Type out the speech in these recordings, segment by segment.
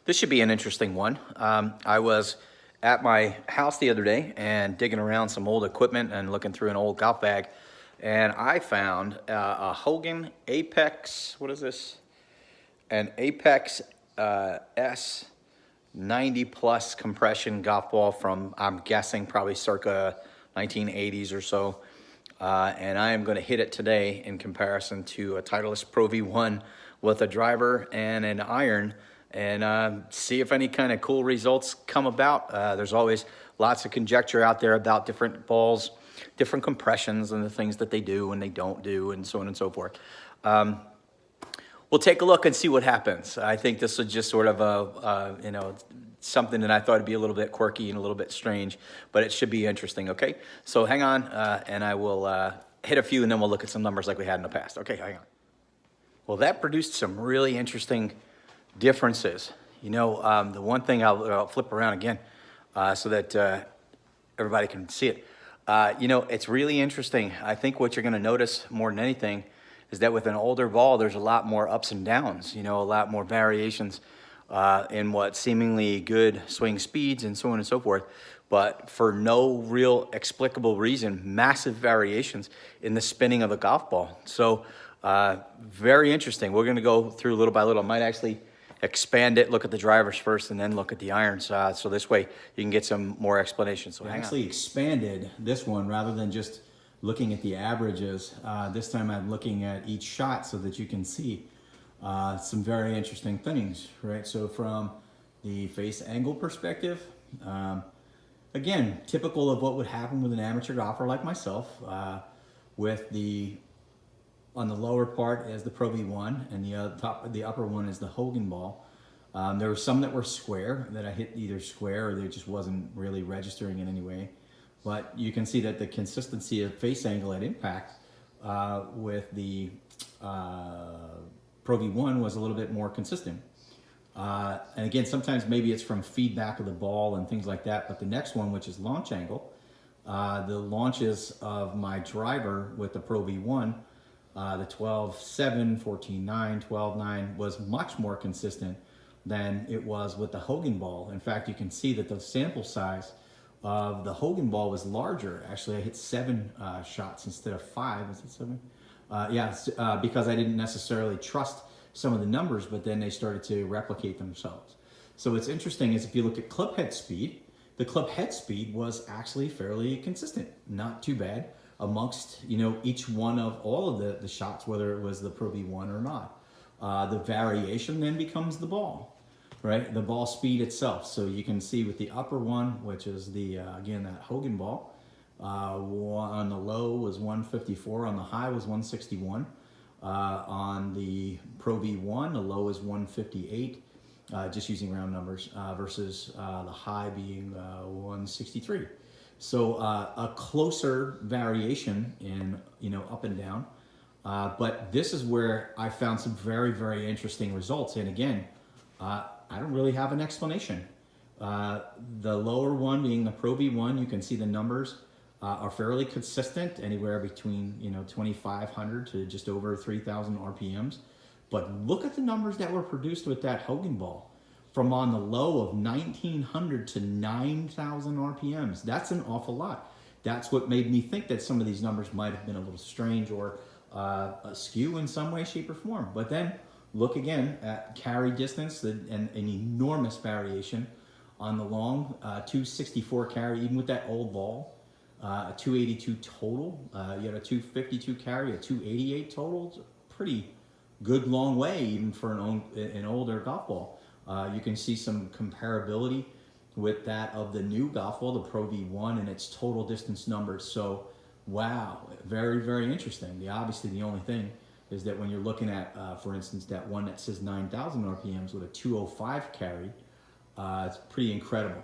This should be an interesting one. I was at my house the other day and digging around some old equipment and looking through an old golf bag, and I found a Hogan Apex. What is this? An Apex S 90 plus compression golf ball from, I'm guessing, probably circa 1980s or so. And I am going to hit it today in comparison to a Titleist Pro V1 with a driver and an iron, and see if any kind of cool results come about. There's always lots of conjecture out there about different balls, different compressions, and the things that they do and they don't do, and so on and so forth. We'll take a look and see what happens. I think this is just sort of something that I thought would be a little bit quirky and a little bit strange, but it should be interesting, okay? So hang on, and I will hit a few, and then we'll look at some numbers like we had in the past. Okay, hang on. Well, that produced some really interesting differences. The one thing I'll flip around again so that everybody can see it. It's really interesting. I think what you're going to notice more than anything is that with an older ball, there's a lot more ups and downs, a lot more variations in what seemingly good swing speeds and so on and so forth. But for no real explicable reason, massive variations in the spinning of the golf ball. So very interesting. We're going to go through little by little. I might actually expand it, look at the drivers first, and then look at the irons. So this way you can get some more explanation. So I actually expanded this one rather than just looking at the averages. This time I'm looking at each shot so that you can see some very interesting things, right? So from the face angle perspective, again, typical of what would happen with an amateur golfer like myself, with on the lower part is the Pro V1 and the upper one is the Hogan ball. There were some that were square that I hit either square or they just wasn't really registering in any way. But you can see that the consistency of face angle at impact with the Pro V1 was a little bit more consistent. And again, sometimes maybe it's from feedback of the ball and things like that. But the next one, which is launch angle, the launches of my driver with the Pro V1, the 12.7, 14.9, 12.9 was much more consistent than it was with the Hogan ball. In fact, you can see that the sample size of the Hogan ball was larger. Actually, I hit 7 shots instead of 5. Is it 7? Because I didn't necessarily trust some of the numbers, but then they started to replicate themselves. So what's interesting is if you look at club head speed, the club head speed was actually fairly consistent, not too bad amongst each one of all of the shots, whether it was the Pro V1 or not. The variation then becomes the ball. Right, the ball speed itself. So you can see with the upper one, which is the again that Hogan ball, on the low was 154, on the high was 161. On the Pro V1, the low is 158, just using round numbers, versus the high being 163. So a closer variation in up and down. But this is where I found some very, very interesting results. And again, I don't really have an explanation. The lower one being the Pro V1, you can see the numbers are fairly consistent, anywhere between 2,500 to just over 3,000 RPMs. But look at the numbers that were produced with that Hogan ball, from on the low of 1,900 to 9,000 RPMs. That's an awful lot. That's what made me think that some of these numbers might have been a little strange or askew in some way, shape, or form. But then look again at carry distance and an enormous variation on the long, 264 carry, even with that old ball, a 282 total. You had a 252 carry, a 288 total. It's a pretty good long way, even for an older golf ball. You can see some comparability with that of the new golf ball, the Pro V1, and its total distance numbers. So, wow, very, very interesting. Obviously, the only thing is that when you're looking at, for instance, that one that says 9,000 RPMs with a 205 carry, it's pretty incredible.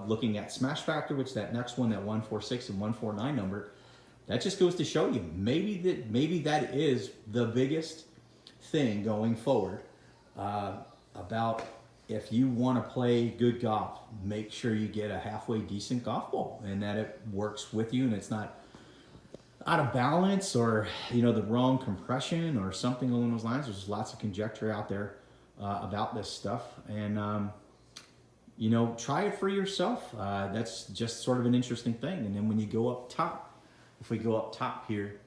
Looking at smash factor, which that next one, that 146 and 149 number, that just goes to show you maybe that is the biggest thing going forward about if you want to play good golf, make sure you get a halfway decent golf ball and that it works with you and it's not out of balance or the wrong compression or something along those lines. There's lots of conjecture out there about this stuff, and try it for yourself. That's just sort of an interesting thing. And then when you go up top, if we go up top here,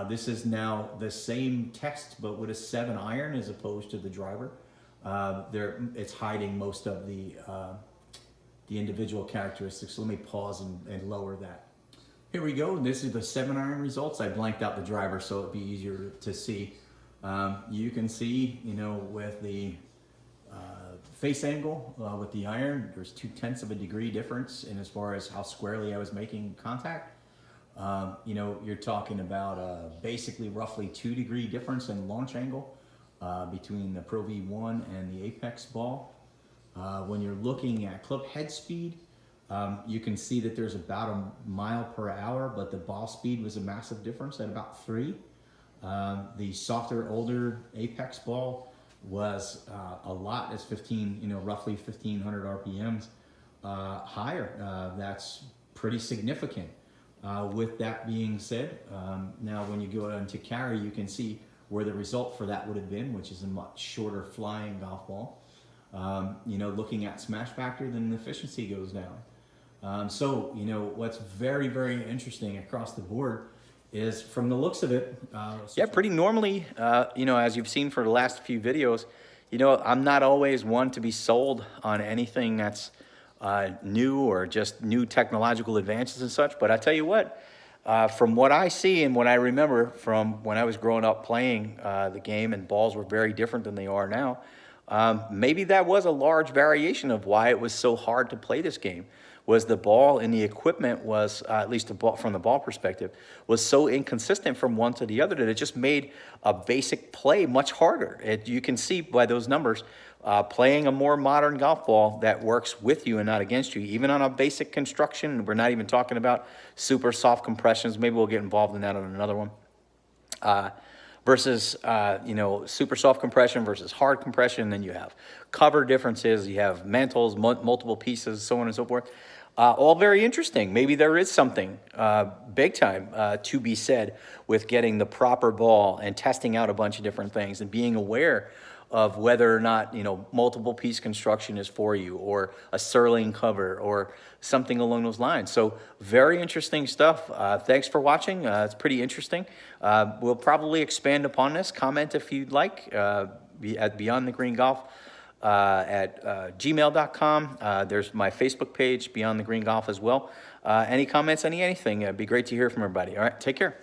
this is now the same text but with a 7 iron as opposed to the driver. It's hiding most of the individual characteristics. So let me pause and lower that. Here we go. This is the 7 iron results. I blanked out the driver so it'd be easier to see. You can see, with the face angle with the iron, there's 0.2 of a degree difference in as far as how squarely I was making contact. You're talking about basically roughly 2 degree difference in launch angle between the Pro V1 and the Apex ball. When you're looking at clip head speed, you can see that there's about a mile per hour, but the ball speed was a massive difference at about 3. The softer, older Apex ball was a lot, as roughly 1,500 RPMs higher. That's pretty significant. With that being said, now when you go into carry, you can see where the result for that would have been, which is a much shorter flying golf ball. Looking at smash factor, then the efficiency goes down. So what's very, very interesting across the board is, from the looks of it, yeah, pretty normally, as you've seen for the last few videos, I'm not always one to be sold on anything that's new or just new technological advances and such. But I tell you what, from what I see and what I remember from when I was growing up playing the game, and balls were very different than they are now, maybe that was a large variation of why it was so hard to play this game. Was the ball and the equipment was, at least from the ball perspective, was so inconsistent from one to the other that it just made a basic play much harder. You can see by those numbers, playing a more modern golf ball that works with you and not against you, even on a basic construction. We're not even talking about super soft compressions. Maybe we'll get involved in that on another one. Versus, super soft compression versus hard compression. Then you have cover differences, you have mantles, multiple pieces, so on and so forth. All very interesting. Maybe there is something big time to be said with getting the proper ball and testing out a bunch of different things and being aware of whether or not, multiple piece construction is for you, or a Serling cover, or something along those lines. So very interesting stuff. Thanks for watching. It's pretty interesting. We'll probably expand upon this. Comment if you'd like at Beyond the Green Golf at gmail.com. There's my Facebook page, Beyond the Green Golf, as well. Any comments, anything, it'd be great to hear from everybody. All right, take care.